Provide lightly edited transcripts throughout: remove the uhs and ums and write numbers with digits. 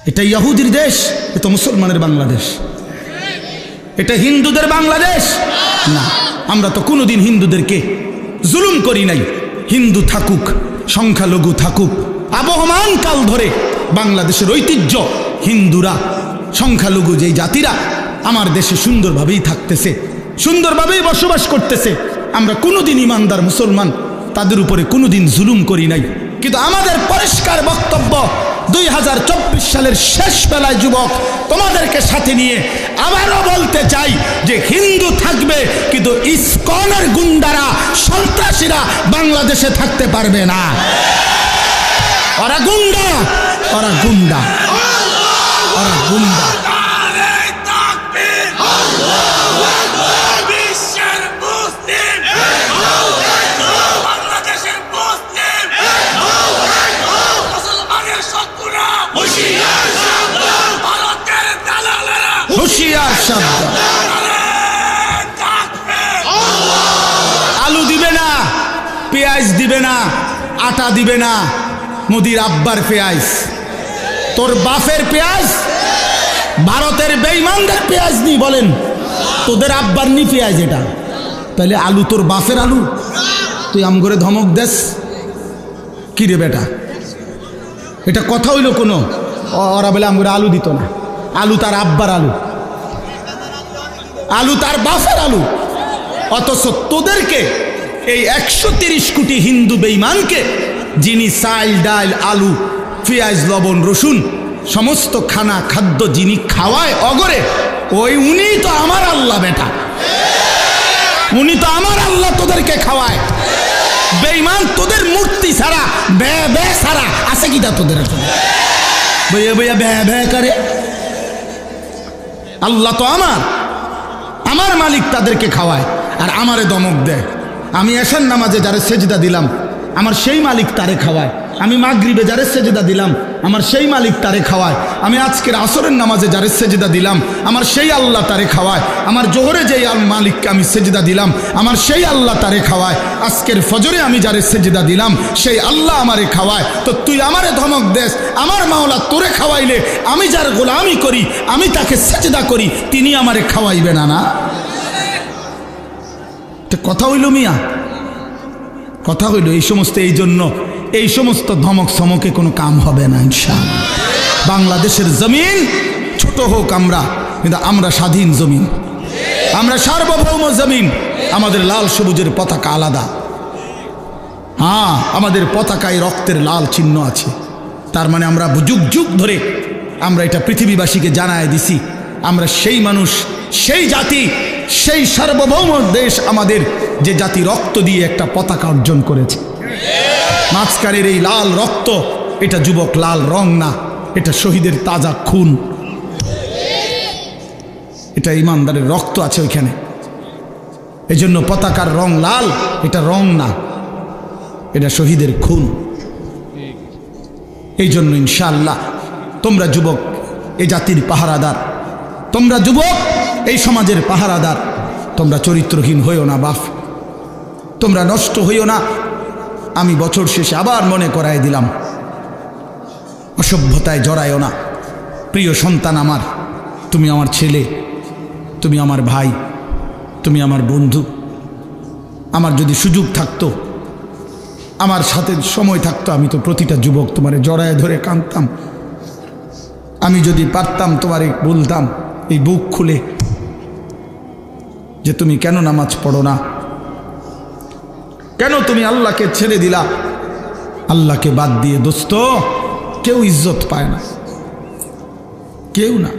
এটা ইহুদির দেশ, এটা মুসলমানের বাংলাদেশ, এটা হিন্দুদের বাংলাদেশ না। আমরা তো কোনোদিন হিন্দুদেরকে জুলুম করি নাই। হিন্দু থাকুক, সংখ্যালঘু থাকুক, আবহমান কাল ধরে বাংলাদেশের ঐতিহ্য, হিন্দুরা সংখ্যালঘু যেই জাতিরা আমার দেশে সুন্দরভাবেই থাকতেছে, সুন্দরভাবেই বসবাস করতেছে। আমরা কোনোদিন ইমানদার মুসলমান তাদের উপরে কোনোদিন জুলুম করি নাই। কিন্তু আমাদের পরিষ্কার বক্তব্য 2024 সালের শেষ বেলায় যুবক তোমাদেরকে সাথে নিয়ে আবারও বলতে চাই যে হিন্দু থাকবে, কিন্তু ইসকনের গুন্ডারা, সন্ত্রাসীরা বাংলাদেশে থাকতে পারবে না। ওরা গুন্ডা, ওরা গুন্ডা, ওরা গুন্ডা। হুশিয়ার শব্দ। আলু দিবে না, পেঁয়াজ দিবে না, আটা দিবে না, মোদির আব্বার পেঁয়াজ, তোর বাপের পেঁয়াজ, ভারতের বেঈমানদের পেঁয়াজ নি বলেন, তোদের আব্বার নি পেঁয়াজ। এটা তাহলে আলু তোর বাপের আলু, তুই আম করে ধমক দেস কি রে বেটা? এটা কথা হইল কোনো? ওরা বলে আম করে আলু দিত না, আলু তার আব্বার আলু, আলু তার বাপের আলু। অথচ তোদেরকে এই 130 কোটি হিন্দু বেঈমানকে, যিনি চাল ডাল আলু পেঁয়াজ লবণ রসুন সমস্ত খানা খাদ্য যিনি খাওয়ায় অগরে, উনি তো আমার আল্লাহ বেটা, উনি তো আমার আল্লাহ তোদেরকে খাওয়ায়। বেঈমান তোদের মূর্তি ছাড়া, বে বে ছাড়া আছে কি তা তোদের? বইয়া বইয়া বে বে করে। আল্লাহ তো আমার, আমার মালিক তাদেরকে খাওয়ায় আর আমারে দমক দেয়। আমি এশার নামাজে যারে সেজদা দিলাম, আমার সেই মালিক তারে খাওয়ায়। আমি মাগরিবে যারে সেজদা দিলাম, আমার সেই মালিক তারে খাওয়ায়। আমি আজকের আসরের নামাজে যারে সেজদা দিলাম, আমার সেই আল্লাহ তারে খাওয়ায়। আমার জোহরে যেই মালিককে আমি সেজদা দিলাম, আমার সেই আল্লাহ তারে খাওয়ায়। আজকের ফজরে আমি যারে সেজদা দিলাম, সেই আল্লাহ আমারে খাওয়ায়। তো তুই আমারে ধমক দেস, আমার মাওলা তোরে খাওয়াইলে আমি যার গোলামি করি, আমি তাকে সেজদা করি, তিনি আমারে খাওয়াইবে না? না, কথা হইল মিয়া, কথা হইল। এই সমস্ত, এই জন্য এই সমস্ত ধমক সমকে কোনো কাম হবে না ইনশাআল্লাহ। বাংলাদেশের জমিন ছোট হোক আমরা, কিন্তু আমরা স্বাধীন জমিন, আমরা সার্বভৌম জমিন। আমাদের লাল সবুজের পতাকা আলাদা। হ্যাঁ, আমাদের পতাকায় রক্তের লাল চিহ্ন আছে। তার মানে আমরা যুগ যুগ ধরে আমরা এটা পৃথিবীবাসীকে জানায় দিছি, আমরা সেই মানুষ, সেই জাতি, সেই সার্বভৌম দেশ আমাদের, যে জাতি রক্ত দিয়ে একটা পতাকা অর্জন করেছে। মাঝখানের এই লাল রক্ত, এটা যুবক লাল রং না, এটা শহীদের তাজা খুন, এটা ইমানদারের রক্ত আছে ওইখানে। এই জন্য পতাকার রং লাল, এটা রং না, এটা শহীদের খুন। এই জন্য ইনশাআল্লাহ তোমরা যুবক এই জাতির পাহারাদার, তোমরা যুবক এই সমাজের পাহারাদার। তোমরা চরিত্রহীন হইও না বাপ, তোমরা নষ্ট হইও না। আমি বছর শেষে আবার মনে করাই দিলাম, অসভ্যতায় জড়াইও না। প্রিয় সন্তান আমার, তুমি আমার ছেলে, তুমি আমার ভাই, তুমি আমার বন্ধু। আমার যদি সুযোগ থাকতো, আমার সাথে সময় থাকতো, আমি তো প্রতিটা যুবক তোমারে জড়ায় ধরে কাঁদতাম। আমি যদি পারতাম তোমারে বলতাম এই বুক খুলে যে তুমি কেন নামাজ পড়ো না, কেন তুমি আল্লাহকে ছেড়ে দিলা। আল্লাহকে বাদ দিয়ে দোস্ত কেউ ইজ্জত পায় না, কেউ না।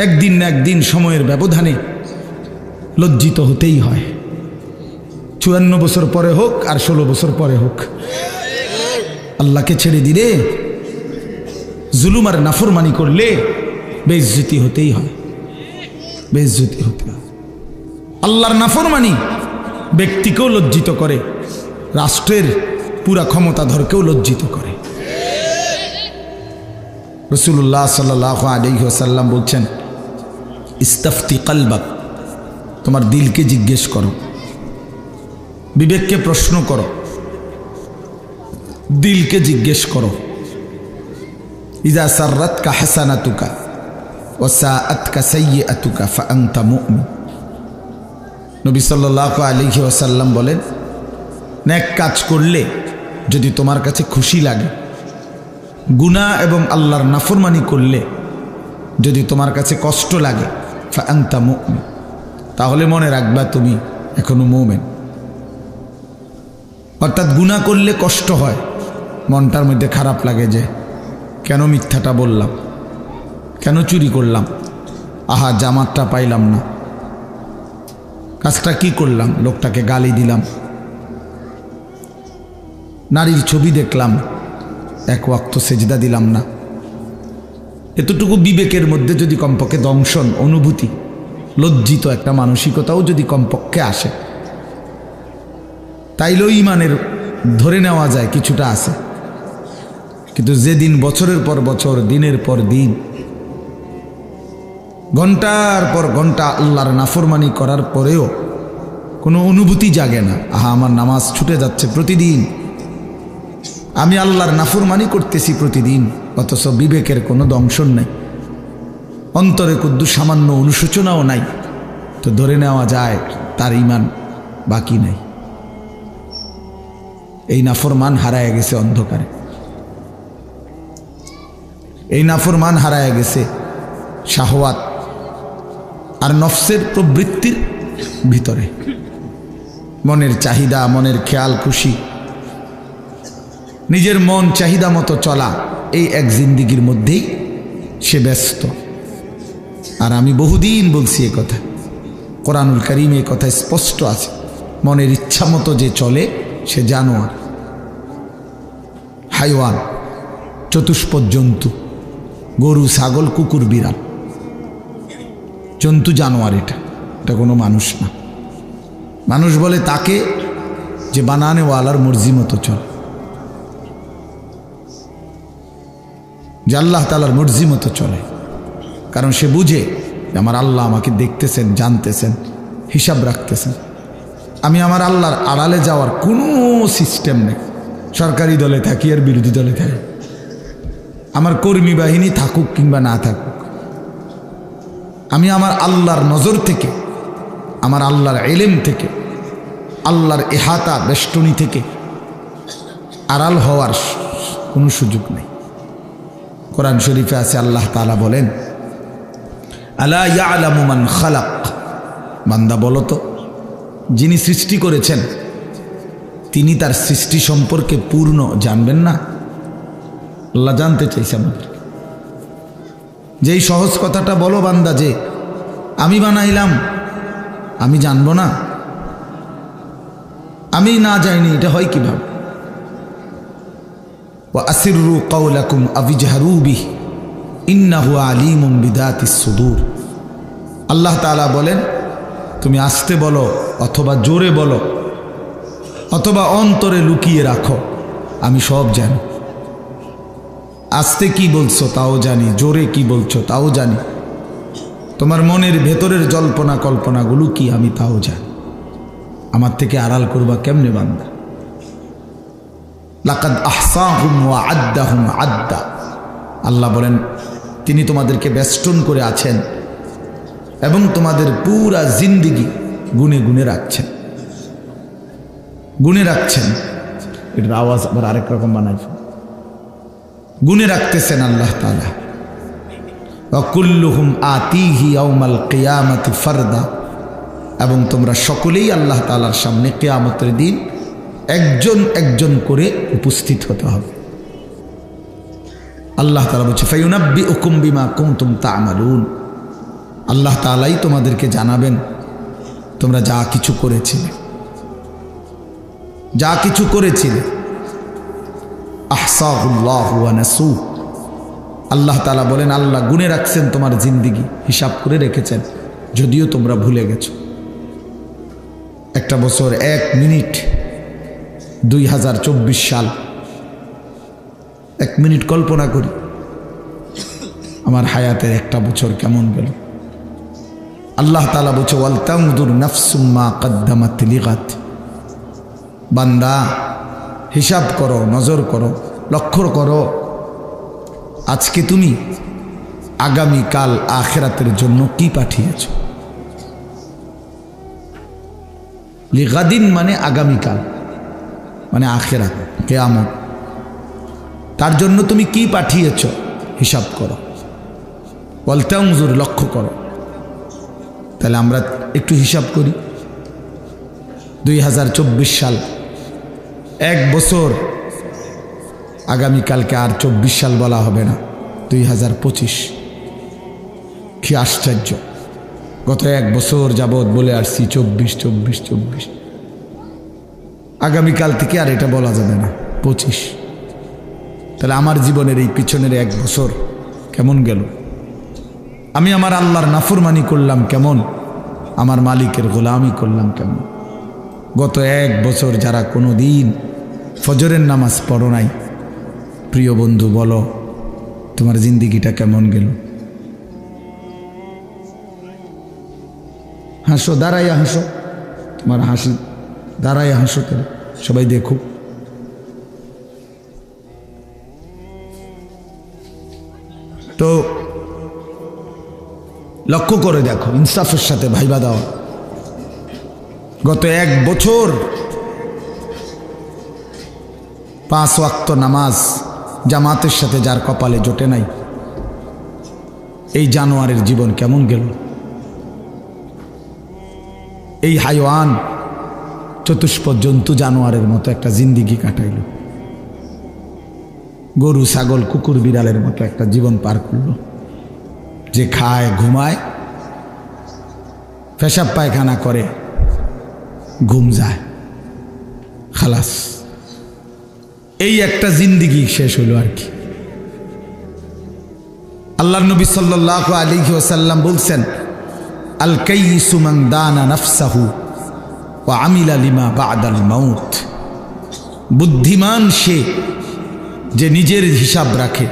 একদিন না একদিন সময়ের ব্যবধানে লজ্জিত হতেই হয়। 54 বছর পরে হোক আর 16 বছর পরে হোক, আল্লাহকে ছেড়ে দিলে, জুলুম আর নাফরমানি করলে বেইজ্জতি হতেই হয়, বেইজ্জতি হতে হয়। আল্লাহর নাফরমানি ব্যক্তিকেও লজ্জিত করে, রাষ্ট্রের পুরা ক্ষমতাধরকেও লজ্জিত করে। রাসূলুল্লাহ সাল্লাল্লাহু আলাইহি ওয়াসাল্লাম বলছেন, ইস্তাফতি কলবাক, তোমার দিলকে জিজ্ঞেস করো, বিবেককে প্রশ্ন করো, দিলকে জিজ্ঞেস করো। ইজা সাররাতকা হাসানাতুকা ওয়া সাআতকা সাইয়্যাতুকা ফাআনতা মুমিন। নবী সাল্লাল্লাহু আলাইহি ওয়াসাল্লাম বলেন, নেক কাজ করলে যদি তোমার কাছে খুশি লাগে, গুনাহ এবং আল্লাহর নাফরমানি করলে যদি তোমার কাছে কষ্ট লাগে, ফাআনতা মুমিন, তাহলে মনে রাখবা তুমি এখনো মুমিন। অর্থাৎ গুনাহ করলে কষ্ট হয়, মনটার মধ্যে খারাপ লাগে যে কেন মিথ্যাটা বললাম, কেন চুরি করলাম, আহা জামাতটা পাইলাম না, কাজটা কি করলাম, লোকটাকে গালি দিলাম, নারীর ছবি দেখলাম, এক ওয়াক্ত সেজদা দিলাম না। এতটুকু বিবেকের মধ্যে যদি কমপক্ষে দংশন, অনুভূতি, লজ্জিত একটা মানসিকতাও যদি কমপক্ষে আসে, তাইলেও ইমানের ধরে নেওয়া যায় কিছুটা আছে। কিন্তু যেদিন বছরের পর বছর, দিনের পর দিন, ঘন্টার পর ঘন্টা আল্লাহর নাফরমানি করার পরেও কোনো অনুভূতি জাগে না, আহা আমার নামাজ ছুটে যাচ্ছে প্রতিদিন, আমি আল্লাহর নাফরমানি করতেছি প্রতিদিন, অথচ বিবেকের কোনো দংশন নাই, অন্তরে কুদ্দু সামান্য অনুশোচনাও নাই, তো ধরে নেওয়া যায় তার ঈমান বাকি নাই। এই নাফরমান হারায় গেছে অন্ধকারে, এই নাফরমান হারায় গেছে শাহওয়াত আর নফসের প্রবৃত্তির ভিতরে, মনের চাহিদা, মনের খেয়াল খুশি, নিজের মন চাহিদা মতো চলা, এই এক জিন্দিগির মধ্যেই সে ব্যস্ত। আর আমি বহুদিন বলছি এ কথা, কোরআনুল কারীমে এ কথা স্পষ্ট আছে, মনের ইচ্ছা মতো যে চলে সে জানোয়ার, হাইওয়ান, চতুষ্পদ জন্তু, গরু, ছাগল, কুকুর, বিড়াল, জন্তু, জানোয়ার। এটা কোনো মানুষ না। মানুষ বলে তাকে যে বানানেওয়ালার মর্জি মতো চল, যে আল্লাহ তাআলার মর্জি মতো চলে, কারণ সে বুঝে যে আমার আল্লাহ আমাকে দেখতেছেন, জানতেছেন, হিসাব রাখতেছেন। আমি আমার আল্লাহর আড়ালে যাওয়ার কোনো সিস্টেম নেই, সরকারি দলে থাকি আর বিরোধী দলে থাকি, আমার কর্মী বাহিনী থাকুক কিংবা না থাকুক, আমি আমার আল্লাহর নজর থেকে, আমার আল্লাহর ইলম থেকে, আল্লাহর ইহাতা বেষ্টনী থেকে আড়াল হওয়ার কোনো সুযোগ নেই। কোরআন শরীফে আছে, আল্লাহ তাআলা বলেন, আলা ইয়ালামু মান খালাক, বান্দা বলো তো, যিনি সৃষ্টি করেছেন তিনি তার সৃষ্টি সম্পর্কে পূর্ণ জানবেন না? আল্লাহ জানতে চাইছে আমাদের। যেই সহজ কথাটা বলো বান্দা, যে আমি বানাইলাম, আমি জানবো না, আমি না জানি, এটা হয় কিভাবে? ওয়া আসিররু কাওলাকুম আবিজহারু বিহি ইন্নাহু আলিমুম বিদাতিস সুদূর। আল্লাহ তাআলা বলেন, তুমি আস্তে বলো অথবা জোরে বলো অথবা অন্তরে লুকিয়ে রাখো, আমি সব জানি। আস্তে কি বলছো তাও জানি, জোরে কি বলছো তাও জানি, তোমার মনের ভেতরের জল্পনা কল্পনাগুলো কি আমি তাও জানি। আমার থেকে আড়াল করবা কেমনে বান্দা? লাকাদ আহসাহুম ওয়া আদ্দাহুম আদ্দা। আল্লাহ বলেন, তিনি তোমাদেরকে বেষ্টন করে আছেন এবং তোমাদের পুরা জিন্দিগি গুনে গুনে রাখছেন, গুনে রাখছেন। এটার আওয়াজ আবার আরেক রকম বানাই, গুনে রাখতেছেন আল্লাহ তাআলা। ওয়া কুল্লুহুম আতিহি ইয়াউমাল কিয়ামাতি ফারদা, এবং তোমরা সকলেই আল্লাহ তাআলার সামনে কিয়ামতের দিন একজন একজন করে উপস্থিত হতে হবে। আল্লাহ তাআলা বলছে, ফায়ুনাব্বিউকুম বিমা কুনতুম তা'মালুন। আল্লাহ তাআলাই তোমাদেরকে জানাবেন তোমরা যা কিছু করেছিলে, যা কিছু করেছিলে। আহসাহুল্লাহু ওয়া নাসু। আল্লাহ তাআলা বলেন, আল্লাহ গুনে রাখছেন তোমার জিন্দিগি, হিসাব করে রেখেছেন, যদিও তোমরা ভুলে গেছো। একটা বছর, 1 মিনিট, 2024 সাল, 1 মিনিট কল্পনা করি আমার হায়াতের একটা বছর কেমন গেল। আল্লাহ তাআলা বলছে, ওয়াল তানজুর নাফসুম মা কদ্দামাত লিগাত। বান্দা হিসাব করো, নজর করো, লক্ষ্য করো আজকে তুমি আগামীকাল আখিরাতের জন্য কি পাঠিয়েছ? লিগাদিন মানে আগামীকাল, মানে আখিরাত, কিয়ামত। তার জন্য তুমি কি পাঠিয়েছ হিসাব করো, ওয়ালতানজুর, লক্ষ্য করো। তাহলে আমরা একটু হিসাব করি। 2024 সাল, 1 বছর, আগামীকালকে আর 24 সাল বলা হবে না, 2025। কি আশ্চর্য! গত 1 বছর যাবৎ বলে আসছি 24। আগামীকাল থেকে আর এটা বলা যাবে না, 25। তাহলে আমার জীবনের এই পিছনের 1 বছর কেমন গেল? আমি আমার আল্লাহর নাফরমানি করলাম কেমন? আমার মালিকের গোলামি করলাম কেমন? গত 1 বছর যারা কোনো দিন ফজরের নামাজ পড়ো নাই, প্রিয় বন্ধু বলো তোমার জিন্দিগিটা কেমন গেল? হাসো, দাঁড়াইয়া হাসো, তোমার হাসি দাঁড়াইয়া হাসো, তাহলে সবাই দেখো। তো লক্ষ্য করে দেখো, ইনসাফের সাথে ভাইবা দাও। গত 1 বছর 5 ওয়াক্ত নামাজ জামাতের সাথে যার কপালে জোটে নাই, এই জানোয়ারের জীবন কেমন গেল? এই হাইওয়ান, চতুষ্পদ জন্তু জানোয়ারের মতো একটা জিন্দিগি কাটাইল। গরু, ছাগল, কুকুর, বিড়ালের মতো একটা জীবন পার করল, যে খায়, ঘুমায়, পেশাব পায়খানা করে, ঘুম যায়, খালাস। এই একটা জিন্দিগি শেষ হলো আর কি। আল্লাহর নবী সাল্লাল্লাহু আলাইহি ওয়াসাল্লাম বলছেন, আল কাইয়িসু মান দানা নাফসাহু ওয়া আমিলা লিমা বা'দাল মাউত। বুদ্ধিমান সে যে নিজের হিসাব রাখে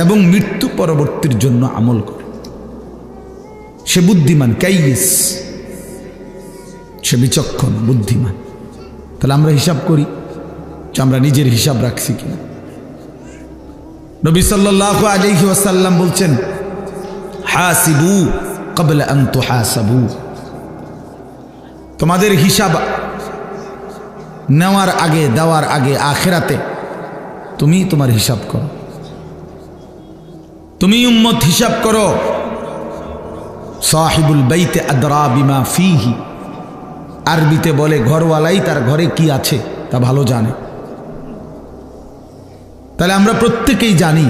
এবং মৃত্যু পরবর্তীর জন্য আমল করে, সে বুদ্ধিমান। কাইয়িস, সে বিচক্ষণ, বুদ্ধিমান। তাহলে আমরা হিসাব করি যে আমরা নিজের হিসাব রাখছি কিনা। নবী সাল্লাল্লাহু আলাইহি ওয়াসাল্লাম বলছেন, হাসিবু ক্বাবলা আন তুহাসাবু। তোমাদের হিসাব নেওয়ার আগে, দেওয়ার আগে আখিরাতে তুমি তোমার হিসাব করো। তুমি উম্মত হিসাব করো। সাহিবুল বাইতে আদরা বিমা ফিহি, আরবিতে বলে ঘরওয়ালাই তার ঘরে কি আছে তা ভালো জানে। তাহলে আমরা প্রত্যেকেই জানি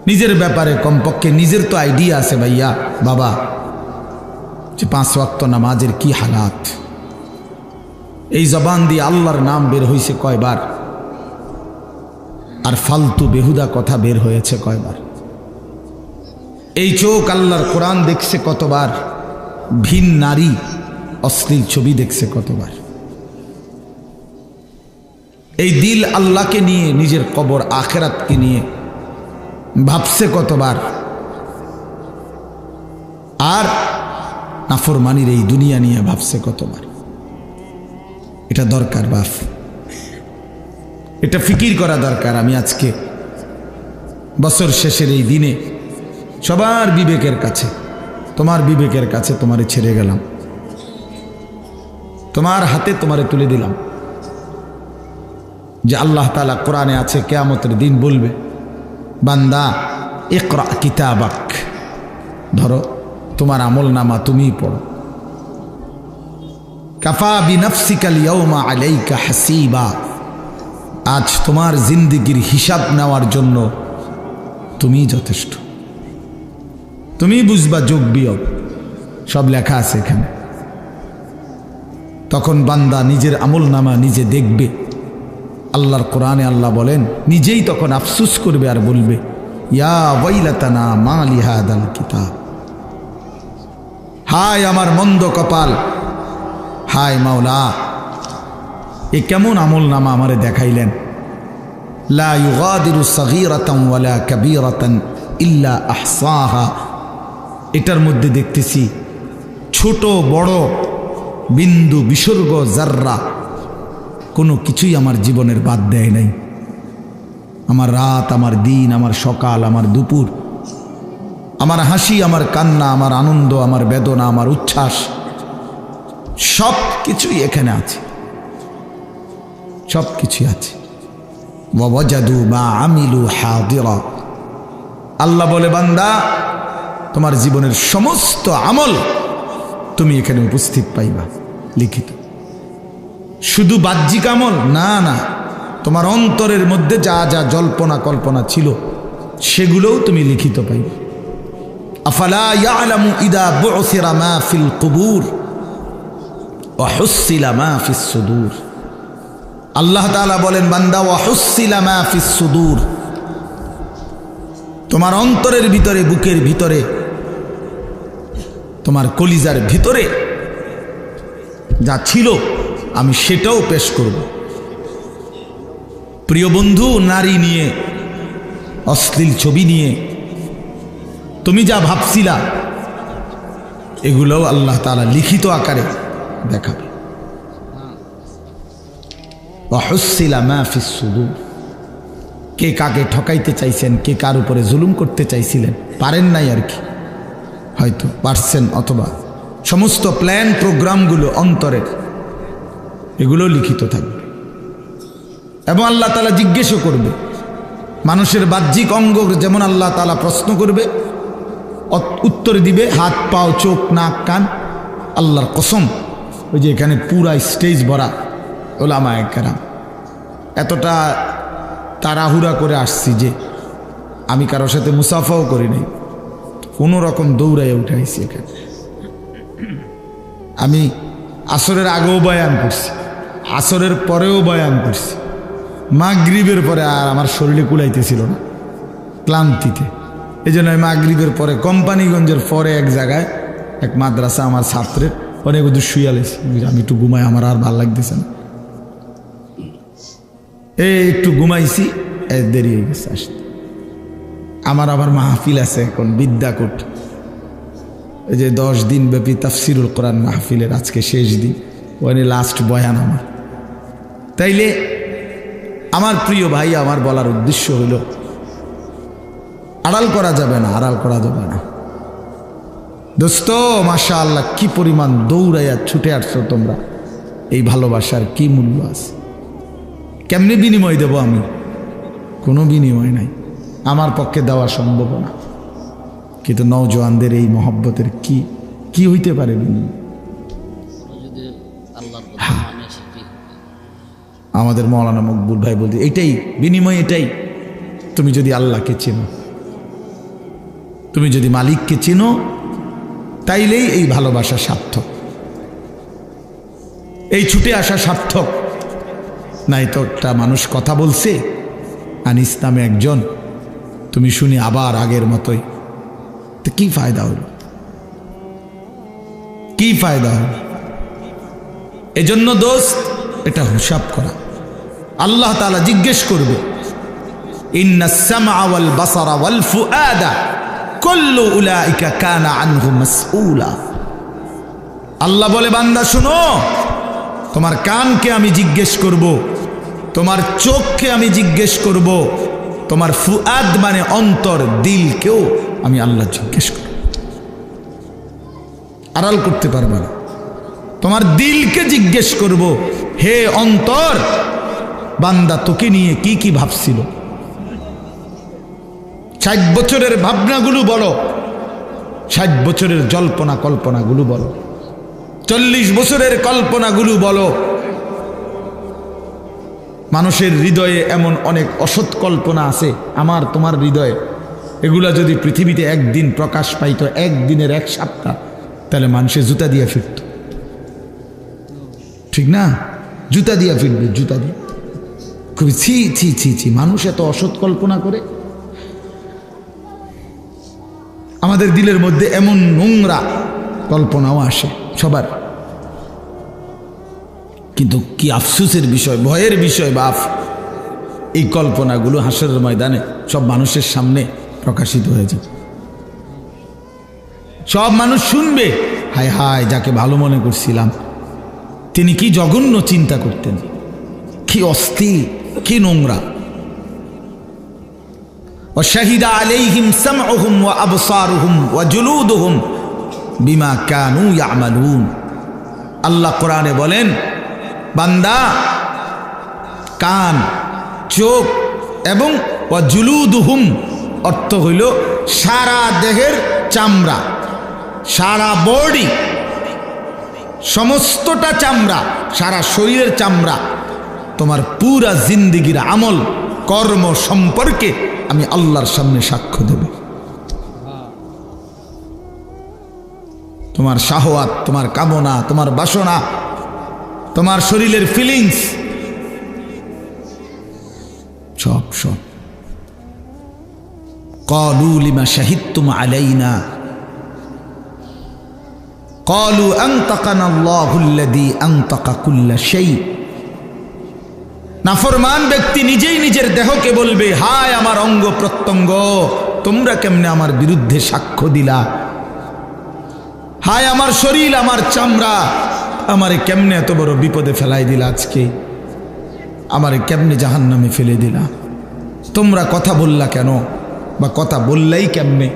নিজের ব্যাপারে, কমপক্ষে নিজের তো আইডিয়া আছে ভাইয়া বাবা, যে 5 ওয়াক্ত নামাজের কি হালাত। এই জবান দিয়ে আল্লাহর নাম বের হয়েছে কয়বার, আর ফালতু বেহুদা কথা বের হয়েছে কয়বার। এই চোখ আল্লাহর কোরআন দেখছে কতবার, ভিন নারী অশ্লীল ছবি দেখছে কতবার। এই দিল আল্লাহকে নিয়ে, নিজের কবর আখিরাতকে নিয়ে ভাবছে কতবার। আর নাফরমানির এই দুনিয়া নিয়ে ভাবছে কতবার। এটা দরকার বাপ, এটা ফিকির করা দরকার। আমি আজকে বছর শেষের এই দিনে সবার বিবেকের কাছে, তোমার বিবেকের কাছে তোমারে ছেড়ে গেলাম, তোমার হাতে তোমারে তুলে দিলাম, যে আল্লাহ তাআলা কোরআনে আছে কিয়ামতের দিন বলবে, বান্দা ইকরা কিতাবাক, ধরো তোমার আমল নামা তুমিই পড়ো। কাফা বিনাফসিকাল ইয়াউমা আলাইকা হাসিবা, আজ তোমার জিন্দেগির হিসাব নেওয়ার জন্য তুমিই যথেষ্ট। তুমি বুঝবা যোগ বিয়োগ সব লেখা আছে এখানে। তখন বান্দা নিজের আমল নামা নিজে দেখবে। আল্লাহর কোরআনে আল্লাহ বলেন, নিজেই তখন আফসুস করবে আর বলবে, ইয়া ওয়াইলাতানা মা লিহাদাল কিতাব, হায় আমার মন্দ কপাল, হায় মাওলা এ কেমন আমল নামা আমারে দেখাইলেন। লা ইউগাদিরু সাগীরাতান ওয়ালা কাবীরাতান ইল্লা আহসাহা, এটার মধ্যে দেখতেছি ছোট বড় বিন্দু বিসর্গ জাররা কোনো কিছুই আমার জীবনের বাদ দেয় নাই। আমার রাত, আমার দিন, আমার সকাল, আমার দুপুর, আমার হাসি, আমার কান্না, আমার আনন্দ, আমার বেদনা, আমার উচ্ছ্বাস, সব কিছুই এখানে আছে, সব কিছুই আছে। ওয়াজাদু মা আমিলু হাদিরা। আল্লাহ বলে, বান্দা তোমার জীবনের সমস্ত আমল তুমি এখানে উপস্থিত পাইবা লিখিত। শুধু বাহ্যিক আমল না, না, তোমার অন্তরের মধ্যে যা যা জল্পনা কল্পনা ছিল সেগুলোও তুমি লিখিত পাইবা। আফালা ইয়ালামু ইদা বুসিরা মা ফিল কুবুর ওয়া হুসিলা মা ফিস সুদূর। আল্লাহ তাআলা বলেন, বান্দা ওয়া হুসিলা মা ফিস সুদূর, তোমার অন্তরের ভিতরে, বুকের ভিতরে, তোমার কলিজার ভিতরে যা ছিল আমি সেটাও পেশ করব। প্রিয় বন্ধু, নারী নিয়ে, অশ্লীল ছবি নিয়ে তুমি যা ভাবছিলা এগুলোও আল্লাহ তাআলা লিখিত আকারে দেখাবে। ওয়াহুসিলা মা ফিস সুদূর। কে কাকে ঠকাইতে চাইছেন, কে কার উপরে জুলুম করতে চাইছিলেন, পারেন নাই আর কি, হয়তো পারছেন, অথবা সমস্ত প্ল্যান প্রোগ্রামগুলো অন্তরের, এগুলো লিখিত থাকবে। এবং আল্লাহ তাআলা জিজ্ঞেসও করবে। মানুষের বাহ্যিক অঙ্গ যেমন আল্লাহ তাআলা প্রশ্ন করবে, উত্তর দিবে হাত, পাও, চোখ, নাক, কান। আল্লাহর কসম, ওই যে এখানে পুরা স্টেজ ভরা ওলামায়ে কেরাম, এতটা তাড়াহুড়া করে আসছি যে আমি কারোর সাথে মুসাফাও করি নাই, কোনো রকম দৌড়াইয়া উঠাইছি এখানে। আমি আসরের আগেও বয়ান করছি, আসরের পরেও বয়ান করছি, মাগরিবের পরে আর আমার শরীরে কুলাইতেছিল না ক্লান্তিতে। এই জন্য মাগরিবের পরে কোম্পানিগঞ্জের পরে এক জায়গায় এক মাদ্রাসা আমার ছাত্রের অনেক দূর শুয়ালেছি, আমি একটু ঘুমাই, আমার আর ভাল লাগতেছে না, একটু ঘুমাইছি, দেরি হয়ে গেছে আসতে। আমার আবার মাহফিল আছে এখন বিদ্যাকূট, এই যে 10 দিন ব্যাপী তাফসিরুল কোরআন মাহফিলের আজকে শেষ দিন, ওখানে লাস্ট বয়ান আমার। তাইলে আমার প্রিয় ভাই, আমার বলার উদ্দেশ্য হলো, আড়াল করা যাবে না, আড়াল করা যাবে না। দোস্ত, মাশাআল্লাহ, কি পরিমাণ দৌড়াইয়া ছুটে আসছো তোমরা, এই ভালোবাসার কি মূল্য আছে? কেমনি বিনিময় দেব আমি? কোনো বিনিময় নাই, আমার পক্ষে দেওয়া সম্ভব না। কিন্তু নওজোয়ানদের এই মহব্বতের কি কি হইতে পারে বিনিময়? আমাদের মৌলানা মকবুল ভাই বলতে, এটাই বিনিময়, এটাই। তুমি যদি আল্লাহকে চেনো, তুমি যদি মালিককে চেনো, তাইলেই এই ভালোবাসা সার্থক, এই ছুটে আসা সার্থক। নাই তো একটা মানুষ কথা বলছে আনিস নামে একজন, তুমি শুনি আবার আগের মতোই, তো কি ফায়দা হলো? কি ফায়দা হলো? এজন্য দোস্ত, এটা হিসাব করা। আল্লাহ তাআলা জিজ্ঞেস করবে, ইন্নাস সামআ ওয়াল বাসারা ওয়াল ফুআদা কুল্লু উলাইকা কানা আনহু মাসউলা। আল্লাহ বলে, বান্দা শুনো, তোমার কানকে আমি জিজ্ঞেস করব, তোমার চোখকে আমি জিজ্ঞেস করব, তোমার ফুআদ মানে অন্তর, দিলকেও আমি আল্লাহ জিজ্ঞেস করব। আড়াল করতে পারবে না। তোমার দিলকে জিজ্ঞেস করব, হে অন্তর, বান্দা তোকে নিয়ে কি কি ভাবছিল? 60 বছরের ভাবনাগুলো বলো, 60 বছরের জল্পনা কল্পনাগুলো বলো, 40 বছরের কল্পনাগুলো বলো। মানুষের হৃদয়ে এমন অনেক অসৎ কল্পনা আছে, আমার তোমার হৃদয়ে। এগুলা যদি পৃথিবীতে একদিন প্রকাশ পাইত, একদিনের 1 সপ্তাহ, তাহলে মানুষের জুতা দিয়ে ফিরত, ঠিক না? জুতা দিয়ে ফিরবে, জুতা দিয়ে। খুবই ছি ছি ছি ছি, মানুষ এত অসৎ কল্পনা করে। আমাদের দিলের মধ্যে এমন নোংরা কল্পনাও আসে সবার। কিন্তু কি আফসোসের বিষয়, ভয়ের বিষয় বাপ, এই কল্পনাগুলো হাসরের ময়দানে সব মানুষের সামনে প্রকাশিত হয়ে যাবে। সব মানুষ শুনবে, হায় হায়, যাকে ভালো মনে করছিলাম তিনি কি জঘন্য চিন্তা করতেন, কি অস্থির, কি নোংরা। ওয়া শাহিদা আলাইহিম সামউহুম ওয়া আবসারুহুম ওয়া জুলুদুহুম বিমা কানু ইয়ামালুন। আল্লাহ কোরআনে বলেন, বান্দা কান, চোখ এবং ওয়া জুলুদুহুম অর্থ হইল সারা দেহের চামড়া, সারা বডি, সমস্তটা চামড়া, সারা শরীরের চামড়া, তোমার পুরা জিন্দিগির আমল কর্ম সম্পর্কে আমি আল্লাহর সামনে সাক্ষ্য দেব। তোমার শাহওয়াত, তোমার কামনা, তোমার বাসনা, তোমার শরীরের ফিলিংস, সব সব। ক্বালু লিমা শাহিদতুম আলাইনা ক্বালু আনতাকানা আল্লাহুল্লাযী আনতাকা কুল্লা শাই। নাফরমান ব্যক্তি নিজেই নিজের দেহকে বলবে, হায় আমার অঙ্গ প্রত্যঙ্গ, তোমরা কেমনে আমার বিরুদ্ধে সাক্ষ্য দিলা? হায় আমার শরীর, আমার চামড়া, আমারে কেমনে এত বড় বিপদে ফেলাই দিলা? আজকে আমারে কেমনে জাহান্নামে ফেলে দিলা? তোমরা কথা বললা কেন, বা কথা বললাই কেমনে?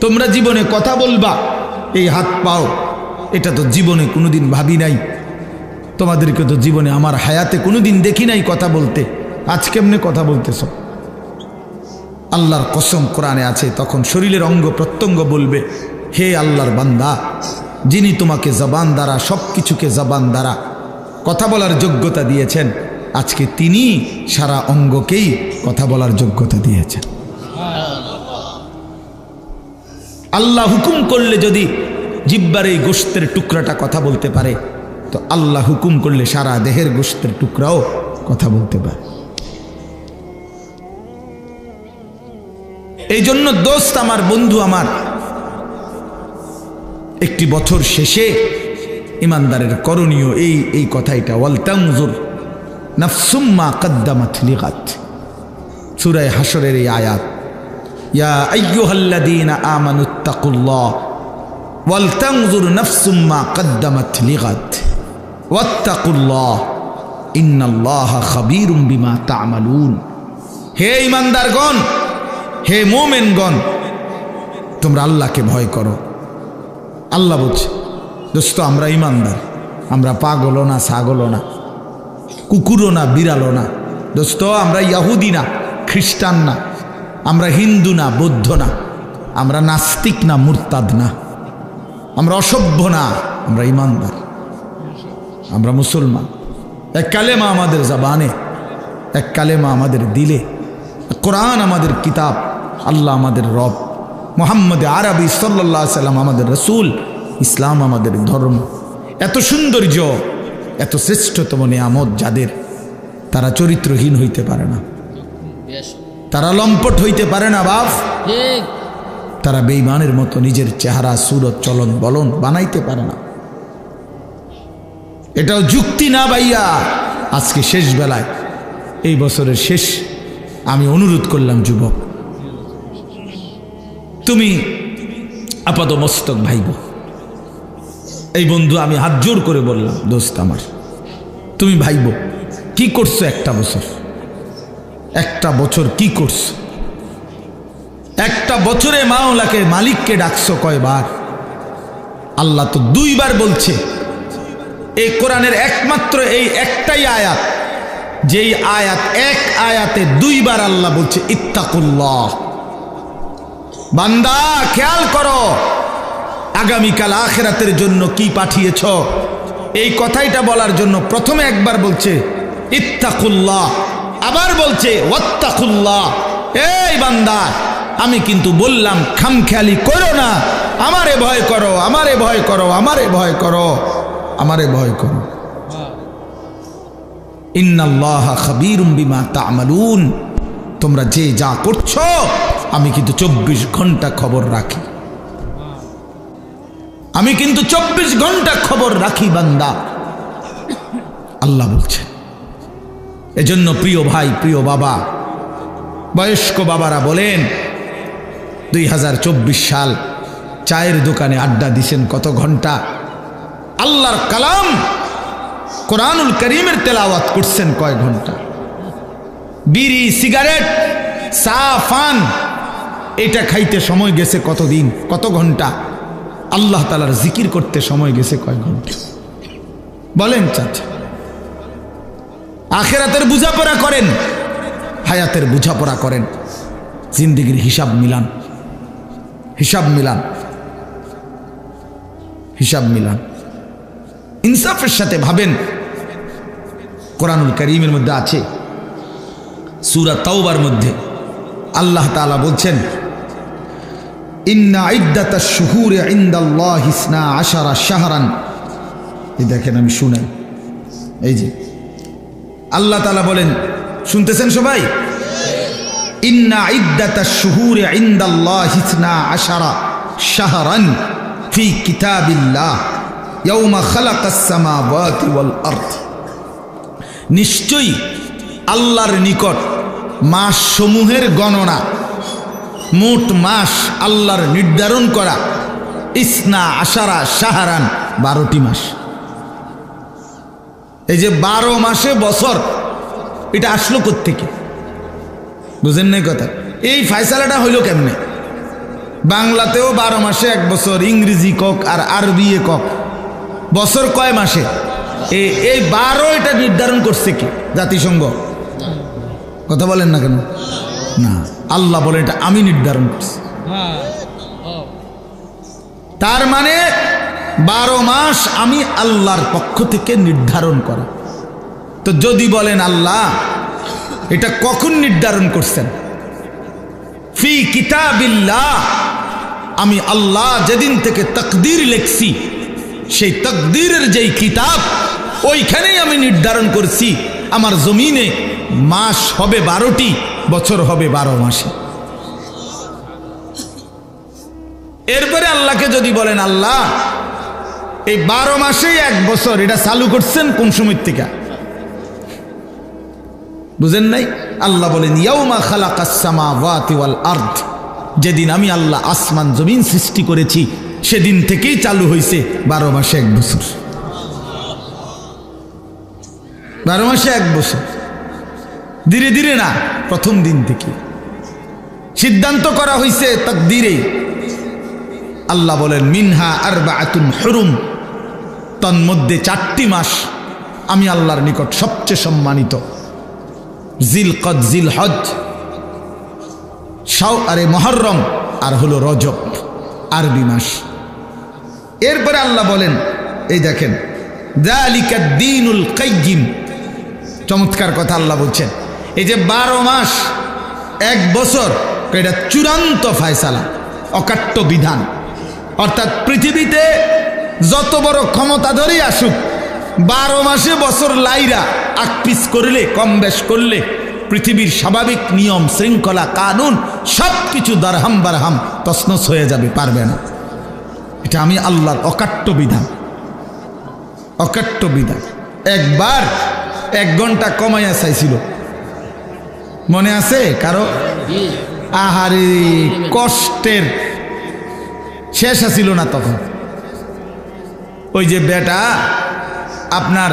তোমরা জীবনে কথা বলবা, এই হাত পাও, এটা তো জীবনে কোনোদিন ভাবি নাই। তোমাদেরকে তো জীবনে আমার হায়াতে কোনোদিন দেখি নাই কথা বলতে, আজ কেমনে কথা বলতেছ? আল্লাহর কসম কোরআনে আছে, তখন শরীরের অঙ্গ প্রত্যঙ্গ বলবে, হে আল্লাহর বান্দা, যিনি তোমাকে জবান দ্বারা, সব কিছুকে জবান দ্বারা কথা বলার যোগ্যতা দিয়েছেন, আজকে তিনি সারা অঙ্গকেই কথা বলার যোগ্যতা দিয়েছেন। আল্লাহ হুকুম করলে যদি জিহ্বার এই গোশতের টুকরাটা কথা বলতে পারে, তো আল্লাহ হুকুম করলে সারা দেহের গোশতের টুকরাও কথা বলতে পারে। এই জন্য দোস্ত আমার, বন্ধু আমার, একটি বছর শেষে ইমানদারের করণীয় এই কথাইটা, ওয়াল তানজুর নাফসুম মা কদ্দামাত লিগাত। সূরা হাশরের এই আয়াত, ইয়া আইয়ুহাল্লাযীনা আমানুত্তাকুল্লাহ ওয়াল তানজুর নাফসুম মা কদ্দামাত লিগাত ওয়াত্তাকুল্লাহ ইন্নাল্লাহা খাবীরুম বিমা তা'মালুন। হে ইমানদারগণ, হে মুমিনগণ, তোমরা আল্লাহকে ভয় করো। আল্লাহ বলছে, দোস্ত আমরা ইমানদার, আমরা পাগলও না, ছাগলও না, কুকুরও না, বিড়ালও না। দোস্ত আমরা ইহুদি না, খ্রিস্টান না, আমরা হিন্দু না, বৌদ্ধ না, আমরা নাস্তিক না, মুরতাদ না, আমরা অসভ্য না, আমরা ইমানদার, আমরা মুসলমান। এক কালেমা আমাদের জবানে, এক কালেমা আমাদের দিলে, কোরআন আমাদের কিতাব, আল্লাহ আমাদের রব, মুহাম্মদ আরবি সাল্লাল্লাহু আলাইহি সাল্লাম আমাদের রসুল, ইসলাম আমাদের ধর্ম। এত সৌন্দর্য, এত শ্রেষ্ঠতম নিয়ামত যাদের, তারা চরিত্রহীন হইতে পারে না, তারা লম্পট হইতে পারে না বাপ, তারা বেঈমানের মতো নিজের চেহারা, সুরত, চলন বলন বানাইতে পারে না। এটাও যুক্তি না ভাইয়া। আজকে শেষ বেলায়, এই বছরের শেষ, আমি অনুরোধ করলাম, যুবক তুমি আপাত মস্তক ভাইব। এই বন্ধু আমি হাত জোর করে বললাম, দোস্ত আমার, তুমি ভাইব কি করছো? একটা বছর কি করছো? একটা বছরে মাওলাকে, মালিককে ডাকছো কয়বার? আল্লাহ তো 2 বার বলছে। এই কোরআনের একমাত্র এই একটাই আয়াত, যেই আয়াত, এক আয়াতে 2 বার আল্লাহ বলছে ইত্তাকুল্লাহ। বান্দা খেয়াল করো, আগামীকাল আখিরাতের জন্য কি পাঠিয়েছ, এই কথাইটা বলার জন্য প্রথমে একবার বলছে ইত্তাকুল্লাহ, আবার বলছে ওয়াত্তাকুল্লাহ। এই বান্দা, আমি কিন্তু বললাম খামখেয়ালি করো না, আমারে ভয় করো, আমারে ভয় করো, আমারে ভয় করো, আমারে ভয় করো। ইন্নাল্লাহা খাবীরুম বিমা তা'মালুন। তোমরা যে যা করছো, আমি কিন্তু 24 ঘন্টা খবর রাখি, আমি কিন্তু 24 ঘন্টা খবর রাখি বান্দা, আল্লাহ বলছে। এজন্য প্রিয় ভাই, প্রিয় বাবা, বয়স্ক বাবারা বলেন, 2024 সাল, চায়ের দোকানে আড্ডা দিছেন কত ঘন্টা, আল্লাহর কালাম কোরআনুল করিমের তেলাওয়াত করছেন কয় ঘন্টা? বিড়ি, সিগারেট, চা, পান, এটা খাইতে সময় গেছে কতদিন, কত ঘন্টা। আল্লাহ তাআলার জিকির করতে সময় গেছে কয় ঘন্টা বলেন চাচা? আখিরাতের বুঝাপড়া করেন, হায়াতের বুঝাপড়া করেন, জিন্দেগির হিসাব মিলান, হিসাব মিলান, হিসাব মিলান, ইনসাফের সাথে ভাবেন। কোরআনুল কারীমের মধ্যে আছে, সূরা তাওবার মধ্যে আল্লাহ তাআলা বলছেন, ইন্না ইদ্দাতাশ শুহুরি ইনদাল্লাহি 12 শাহরান। এই দেখেন, আমি শুনাই, এই যে আল্লাহ তাআলা বলেন, শুনতেছেন সবাই? ইন্না ইদ্দাতাশ শুহুরি ইনদাল্লাহি 12 শাহরান ফি কিতাবিল্লাহ ইয়াওমা খালাকাস সামাওয়াতি ওয়াল আরদ। নিশ্চয়ই আল্লাহর নিকট মাস সমূহের গণনা, মোট মাস আল্লাহর নির্ধারণ করা 12 শাহরান, 12টি মাস। এই যে 12 মাসে বছর, এটা আসলো কোত্থেকে? বুঝেন নাই কথা? এই ফয়সালাটা হইল কেমনে? বাংলাতেও 12 মাসে এক বছর, ইংরেজি কক আর আরবি কক, বছর কয় মাসে? এই 12 এটা নির্ধারণ করছে কি? জাতিসংঘ? কথা বলেন না কেন? না, আল্লাহ বলে এটা আমি নির্ধারণ করছি। তার মানে 12 মাস আমি আল্লাহর পক্ষ থেকে নির্ধারণ করা। তো যদি বলেন আল্লাহ এটা কখন নির্ধারণ করছেন? ফি কিতাবিল্লাহ, আমি আল্লাহ যেদিন থেকে তাকদীর লিখছি, সেই তাকদীরের যেই কিতাব, ওইখানেই আমি নির্ধারণ করছি আমার জমিনে মাস হবে 12টি, বছর হবে 12 মাসে। এরপরে আল্লাহকে যদি বলেন আল্লাহ এই 12 মাসেই এক বছর, এটা চালু করছেন কোন সময় থেকে? বুঝেন নাই? আল্লাহ বলেন ইয়াউমা খালাকাস সামাওয়াতি ওয়াল আরদ, যেদিন আমি আল্লাহ আসমান জমিন সৃষ্টি করেছি সেদিন থেকেই চালু হয়েছে 12 মাসে এক বছর। 12 মাসে এক বছর, ধীরে ধীরে না, প্রথম দিন থেকে সিদ্ধান্ত করা হয়েছে তাকদীরে। আল্লাহ বলেন মিনহা আরবাআতুন হুরুম, তন্মধ্যে 4টি মাস আমি আল্লাহর নিকট সবচেয়ে সম্মানিত, জিলকদ, জিলহজ, মুহররম আর হলো রজব, আরবি মাস। এরপরে আল্লাহ বলেন, এই দেখেন যালিকাদ দীনুল কাইয়্যিম, চমৎকার কথা আল্লাহ বলছেন। এই যে 12 মাস এক বছর, এটা চূড়ান্ত ফয়সালা, অকাট্য বিধান। অর্থাৎ পৃথিবীতে যত বড় ক্ষমতাধরই আসুক, 12 মাসে বছর লাইরা আকপিস করলে, কম বেশ করলে, পৃথিবীর স্বাভাবিক নিয়ম শৃঙ্খলা কানুন সব কিছু দারহাম বারহাম তছনছ হয়ে যাবে, পারবে না। এটা আমি আল্লাহর অকাট্য বিধান, অকাট্য বিধান। একবার 1 ঘন্টা কমাইয়া চাইছিল, মনে আছে কারো? আহারে, কষ্টের শেষ আসিল না তখন। ওই যে বেটা আপনার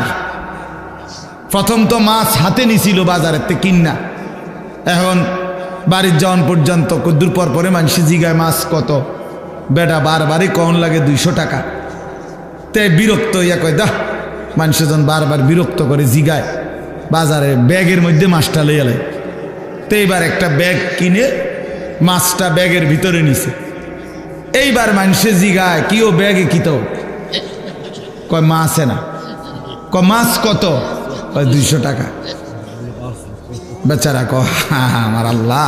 প্রথম তো মাছ হাতে নিছিল বাজারের থেকে কিনা, এখন বাড়ির যাওয়ান পর্যন্ত কদ্দুর পর পরে মানুষ জিগায় মাছ কত, বেটা বারবারই কন লাগে 200 টাকা। তে বিরক্ত হইয়া কয় দা, মানুষজন বারবার বিরক্ত করে জিগায়, বাজারে ব্যাগের মধ্যে মাছটা লইয়া লাই। তো এইবার একটা ব্যাগ কিনে মাছটা ব্যাগের ভিতরে নিছে। এইবার মানুষে জিগায় কি ও ব্যাগে কি তো? কয় মাছ না। কয় মাছ কত? কয় 200 টাকা। বেচারা কয় আমার আল্লাহ,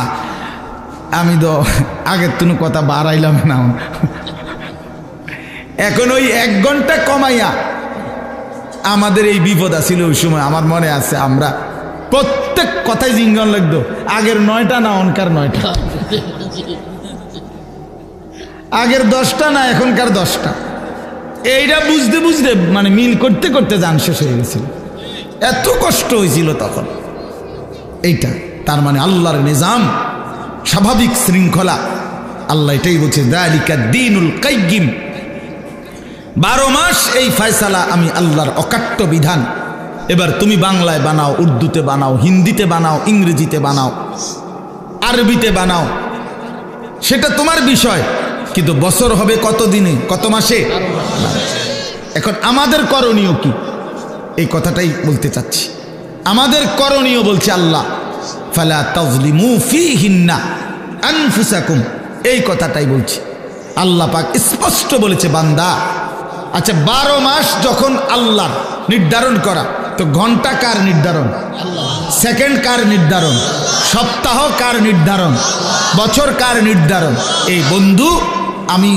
আমি তো আগের তুনো কথা বাড়াইলাম না। এখন ওই 1 ঘন্টা কমাইয়া আমাদের এই বিপদ আছিল ওই সময়। আমার মনে আছে আমরা প্রত্যেক কথাই জিঙ্গন লাগতো, আগের 9টা না অনকার 9টা, আগের 10টা না এখনকার 10টা। এইটা বুঝতে বুঝতে মানে মিল করতে করতে জান শেষ হয়ে গেছিল, এত কষ্ট হয়েছিল তখন। এইটা তার মানে আল্লাহর নিজাম, স্বাভাবিক শৃঙ্খলা। আল্লাহ এটাই বলছে যালিকা দীনুল কাইয়্যিম, 12 মাস এই ফয়সালা আমি আল্লাহর অকাট্য বিধান। এবার তুমি বাংলায় বানাও, উর্দুতে বানাও, হিন্দিতে বানাও, ইংরেজিতে বানাও, আরবিতে বানাও, সেটা তোমার বিষয়, কিন্তু বছর হবে কত দিনে, কত মাসে? এখন আমাদের করণীয় কি, এই কথাটাই বলতে চাচ্ছি। আমাদের করণীয় বলছে আল্লাহ, ফালা তাজলিমু ফীহিন্না আনফুসাকুম, এই কথাটাই বলছি। আল্লাহ পাক স্পষ্ট বলেছে, বান্দা, আচ্ছা 12 মাস যখন আল্লাহ নির্ধারণ করা, তো ঘন্টা কার নির্ধারণ? সেকেন্ড কার নির্ধারণ? সপ্তাহ কার নির্ধারণ? বছর কার নির্ধারণ? এই বন্ধু, আমি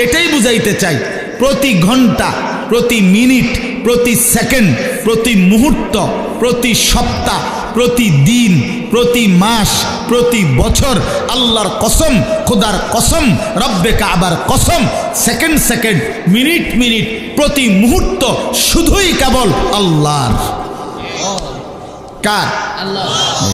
এটাই বুঝাইতে চাই, প্রতি ঘন্টা, প্রতি মিনিট, প্রতি সেকেন্ড, প্রতি মুহূর্ত, প্রতি সপ্তাহ, প্রতি দিন, প্রতি মাস, প্রতি বছর, আল্লাহর কসম, খোদার কসম, রব্বে কাবার কসম, সেকেন্ড সেকেন্ড, মিনিট মিনিট, প্রতি মুহূর্ত শুধুই কেবল আল্লাহর। কার? আল্লাহ।